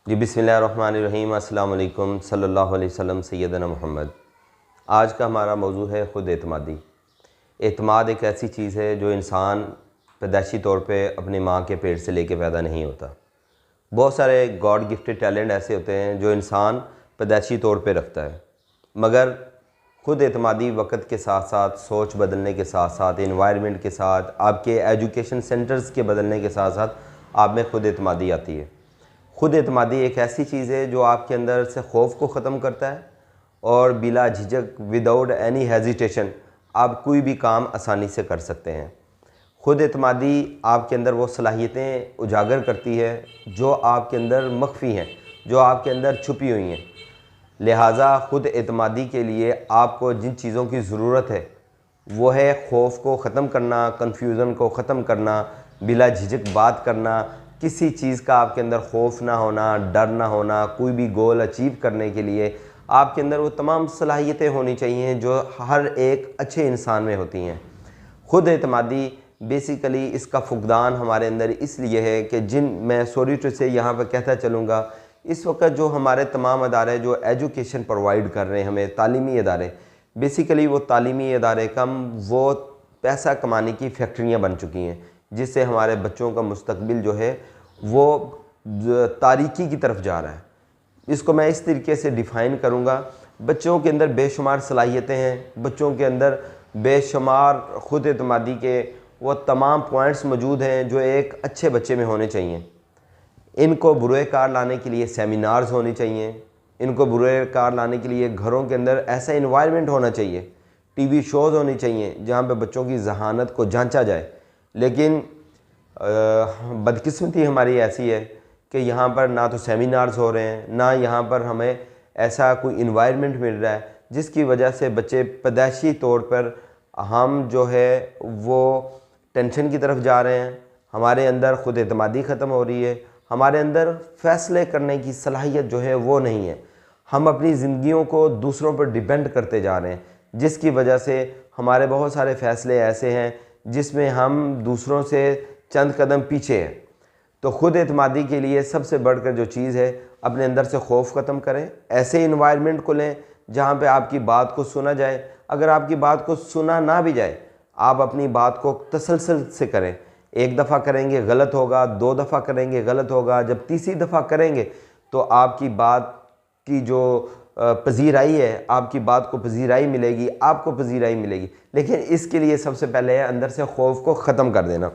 जी बिस्मिल्लाहिर्रहमानिर्रहीम। अस्सलाम वालेकुम सल्लल्लाहु अलैहि वसल्लम सैयदना मोहम्मद। आज का हमारा मौजू है ख़ुद एतमादी। एतमाद एक ऐसी चीज़ है जो इंसान पैदाइशी तौर पे अपनी माँ के पेट से लेके पैदा नहीं होता। बहुत सारे गॉड गिफ्टेड टैलेंट ऐसे होते हैं जो इंसान पैदाइशी तौर पे रखता है, मगर ख़ुद एतमादी वक्त के साथ साथ, सोच बदलने के साथ साथ, इन्वायरमेंट के साथ, आपके एजुकेशन सेंटर्स के बदलने के साथ साथ आप में ख़ुद एतमादी आती है। ख़ुद एतमादी एक ऐसी चीज़ है जो आपके अंदर से खौफ को ख़त्म करता है और बिला झिझक, विदाउट एनी हेजिटेशन आप कोई भी काम आसानी से कर सकते हैं। ख़ुद एतमादी आपके अंदर वो सलाहियतें उजागर करती है जो आपके अंदर मख्फी हैं, जो आपके अंदर छुपी हुई हैं। लिहाजा ख़ुद एतमादी के लिए आपको जिन चीज़ों की ज़रूरत है वो है खौफ को ख़त्म करना, कन्फ्यूज़न को ख़त्म करना, बिला झिझक बात करना, किसी चीज़ का आपके अंदर खौफ ना होना, डर ना होना। कोई भी गोल अचीव करने के लिए आपके अंदर वो तमाम सलाहियतें होनी चाहिए जो हर एक अच्छे इंसान में होती हैं। ख़ुद एतमादी बेसिकली इसका फुकदान हमारे अंदर इसलिए है कि मैं सॉरी टू से यहाँ पर कहता चलूँगा, इस वक्त जो हमारे तमाम अदारे जो एजुकेशन प्रोवाइड कर रहे हैं हमें, तालीमी अदारे, बेसिकली वो तालीमी अदारे कम वो पैसा कमाने की फैक्ट्रियाँ बन चुकी हैं, जिससे हमारे बच्चों का मुस्तकबिल जो है वो तारीकी की तरफ जा रहा है। इसको मैं इस तरीके से डिफ़ाइन करूँगा, बच्चों के अंदर बेशुमार सलाहियतें हैं, बच्चों के अंदर बेशुमार ख़ुद एतमादी के वो तमाम पॉइंट्स मौजूद हैं जो एक अच्छे बच्चे में होने चाहिए। इनको बुरे कार लाने के लिए सेमिनार्स होने चाहिए, इनको बुरे कार लाने के लिए घरों के अंदर ऐसा इन्वायरमेंट होना चाहिए, टीवी शोज़ होने चाहिए जहाँ पे बच्चों की जहानत को जांचा जाए। लेकिन बदकिस्मती हमारी ऐसी है कि यहाँ पर ना तो सेमिनार्स हो रहे हैं, ना यहाँ पर हमें ऐसा कोई इन्वायरमेंट मिल रहा है जिसकी वजह से बच्चे पैदाइशी तौर पर हम जो है वो टेंशन की तरफ जा रहे हैं। हमारे अंदर ख़ुद एतमादी ख़त्म हो रही है, हमारे अंदर फ़ैसले करने की सलाहियत जो है वो नहीं है। हम अपनी ज़िंदगियों को दूसरों पर डिपेंड करते जा रहे हैं, जिसकी वजह से हमारे बहुत सारे फ़ैसले ऐसे हैं जिसमें हम दूसरों से चंद कदम पीछे हैं। तो ख़ुद एतमादी के लिए सबसे बढ़कर जो चीज़ है, अपने अंदर से खौफ ख़त्म करें, ऐसे इन्वायरमेंट को लें जहाँ पे आपकी बात को सुना जाए। अगर आपकी बात को सुना ना भी जाए, आप अपनी बात को तसलसल से करें। एक दफ़ा करेंगे गलत होगा, दो दफ़ा करेंगे गलत होगा, जब तीसरी दफ़ा करेंगे तो आपकी बात की जो पजीराई है, आपकी बात को पजीराई मिलेगी, आपको पजीराई मिलेगी। लेकिन इसके लिए सबसे पहले है अंदर से खौफ को ख़त्म कर देना।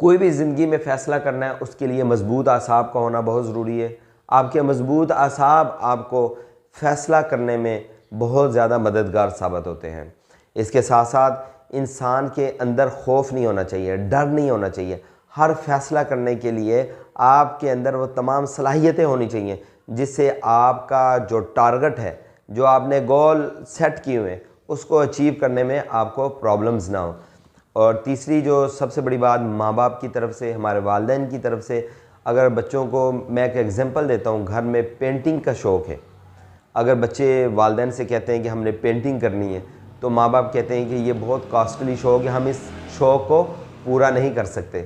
कोई भी ज़िंदगी में फ़ैसला करना है उसके लिए मज़बूत आसाब का होना बहुत ज़रूरी है। आपके मज़बूत आसाब आपको फ़ैसला करने में बहुत ज़्यादा मददगार साबित होते हैं। इसके साथ साथ इंसान के अंदर खौफ नहीं होना चाहिए, डर नहीं होना चाहिए। हर फ़ैसला करने के लिए आपके अंदर वो तमाम सलाहियतें होनी चाहिए जिससे आपका जो टारगेट है, जो आपने गोल सेट किए हुए हैं, उसको अचीव करने में आपको प्रॉब्लम्स ना हो। और तीसरी जो सबसे बड़ी बात, माँ बाप की तरफ से, हमारे वालिदैन की तरफ से, अगर बच्चों को मैं एक एग्ज़ाम्पल देता हूँ, घर में पेंटिंग का शौक़ है, अगर बच्चे वालिदैन से कहते हैं कि हमने पेंटिंग करनी है, तो माँ बाप कहते हैं कि ये बहुत कॉस्टली शौक़ है, हम इस शौक़ को पूरा नहीं कर सकते।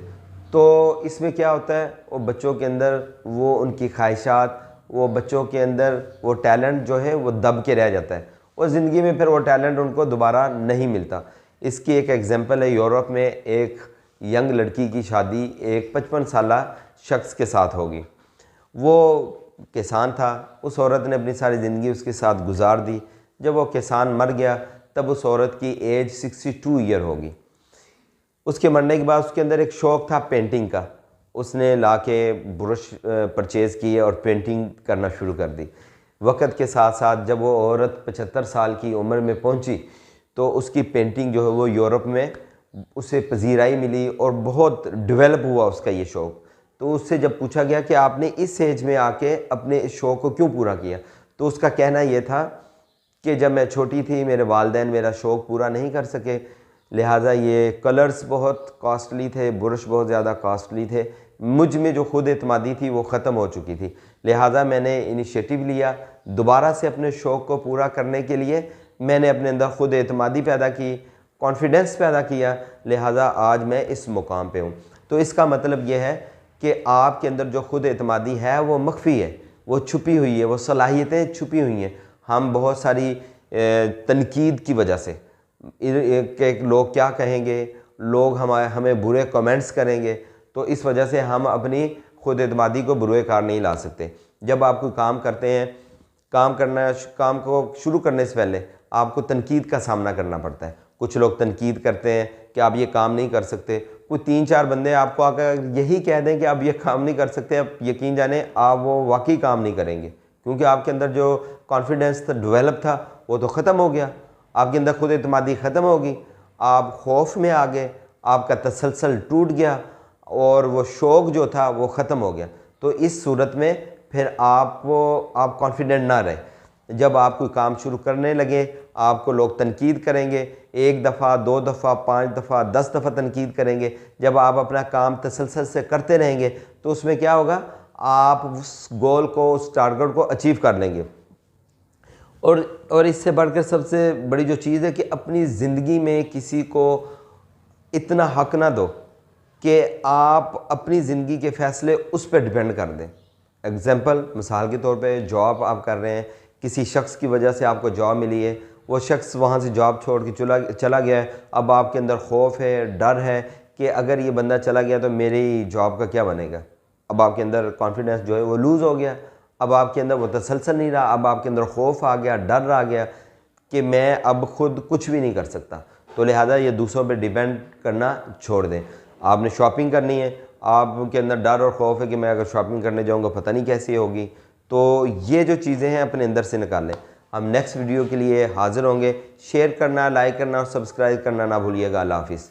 तो इसमें क्या होता है, वो बच्चों के अंदर वो उनकी ख्वाहिशात, वो बच्चों के अंदर वो टैलेंट जो है वो दब के रह जाता है और ज़िंदगी में फिर वो टैलेंट उनको दोबारा नहीं मिलता। इसकी एक एग्ज़ाम्पल है, यूरोप में एक यंग लड़की की शादी एक 55 साला शख्स के साथ होगी। वो किसान था, उस औरत ने अपनी सारी ज़िंदगी उसके साथ गुजार दी। जब वो किसान मर गया तब उस औरत की एज 62 ईयर होगी। उसके मरने के बाद उसके अंदर एक शौक़ था पेंटिंग का। उसने लाके ब्रश परचेज़ किए और पेंटिंग करना शुरू कर दी। वक्त के साथ साथ जब वो औरत 75 साल की उम्र में पहुंची तो उसकी पेंटिंग जो है वो यूरोप में उसे पजीराई मिली और बहुत डेवलप हुआ उसका ये शौक़। तो उससे जब पूछा गया कि आपने इस एज में आके अपने इस शौक़ को क्यों पूरा किया, तो उसका कहना ये था कि जब मैं छोटी थी मेरे वालिदैन मेरा शौक़ पूरा नहीं कर सके, लिहाजा ये कलर्स बहुत कॉस्टली थे, ब्रश बहुत ज़्यादा कॉस्टली थे, मुझ में जो ख़ुद एतमादी थी वो ख़त्म हो चुकी थी। लिहाजा मैंने इनिशिएटिव लिया दोबारा से अपने शौक़ को पूरा करने के लिए। मैंने अपने अंदर ख़ुद एतमादी पैदा की, कॉन्फिडेंस पैदा किया, लिहाजा आज मैं इस मुकाम पे हूँ। तो इसका मतलब ये है कि आपके अंदर जो खुद एतमादी है वो मख्फी है, वो छुपी हुई है, वो सलाहियतें छुपी हुई हैं। हम बहुत सारी तनकीद की वजह से कि लोग क्या कहेंगे, लोग हमें बुरे कमेंट्स करेंगे, तो इस वजह से हम अपनी खुद एतमादी को बुरे कार नहीं ला सकते। जब आप कोई काम करते हैं, काम को शुरू करने से पहले आपको तनकीद का सामना करना पड़ता है। कुछ लोग तनकीद करते हैं कि आप ये काम नहीं कर सकते। कोई 3-4 बंदे आपको आकर यही कह दें कि आप ये काम नहीं कर सकते, आप यकीन जाने आप वो वाकई काम नहीं करेंगे, क्योंकि आपके अंदर जो कॉन्फिडेंस डेवलप था वो तो ख़त्म हो गया, आपके अंदर खुद एतमादी ख़त्म होगी, आप खौफ में आ गए, आपका तसलसल टूट गया और वो शौक़ जो था वो ख़त्म हो गया। तो इस सूरत में फिर आप कॉन्फिडेंट ना रहे। जब आप कोई काम शुरू करने लगे, आपको लोग तनकीद करेंगे, 1 दफ़ा 2 दफ़ा 5 दफ़ा 10 दफ़ा तनकीद करेंगे। जब आप अपना काम तसलसल से करते रहेंगे तो उसमें क्या होगा, आप उस गोल को, उस टारगेट को अचीव कर लेंगे। और इससे बढ़कर सबसे बड़ी जो चीज़ है कि अपनी ज़िंदगी में किसी को इतना हक ना दो कि आप अपनी ज़िंदगी के फ़ैसले उस पर डिपेंड कर दें। एग्ज़ाम्पल, मिसाल के तौर पे जॉब आप कर रहे हैं, किसी शख्स की वजह से आपको जॉब मिली है, वो शख्स वहाँ से जॉब छोड़ के चला गया है। अब आपके अंदर खौफ है, डर है कि अगर ये बंदा चला गया तो मेरी जॉब का क्या बनेगा। अब आपके अंदर कॉन्फिडेंस जो है वो लूज़ हो गया, अब आपके अंदर वो तसलसल नहीं रहा, अब आपके अंदर खौफ आ गया, डर आ गया कि मैं अब खुद कुछ भी नहीं कर सकता। तो लिहाजा ये दूसरों पे डिपेंड करना छोड़ दें। आपने शॉपिंग करनी है, आपके अंदर डर और खौफ है कि मैं अगर शॉपिंग करने जाऊँगा पता नहीं कैसी होगी, तो ये जो चीज़ें हैं अपने अंदर से निकाल लें। हम नेक्स्ट वीडियो के लिए हाज़िर होंगे। शेयर करना, लाइक करना और सब्सक्राइब करना ना भूलिएगा। अल्लाह हाफ़िज़।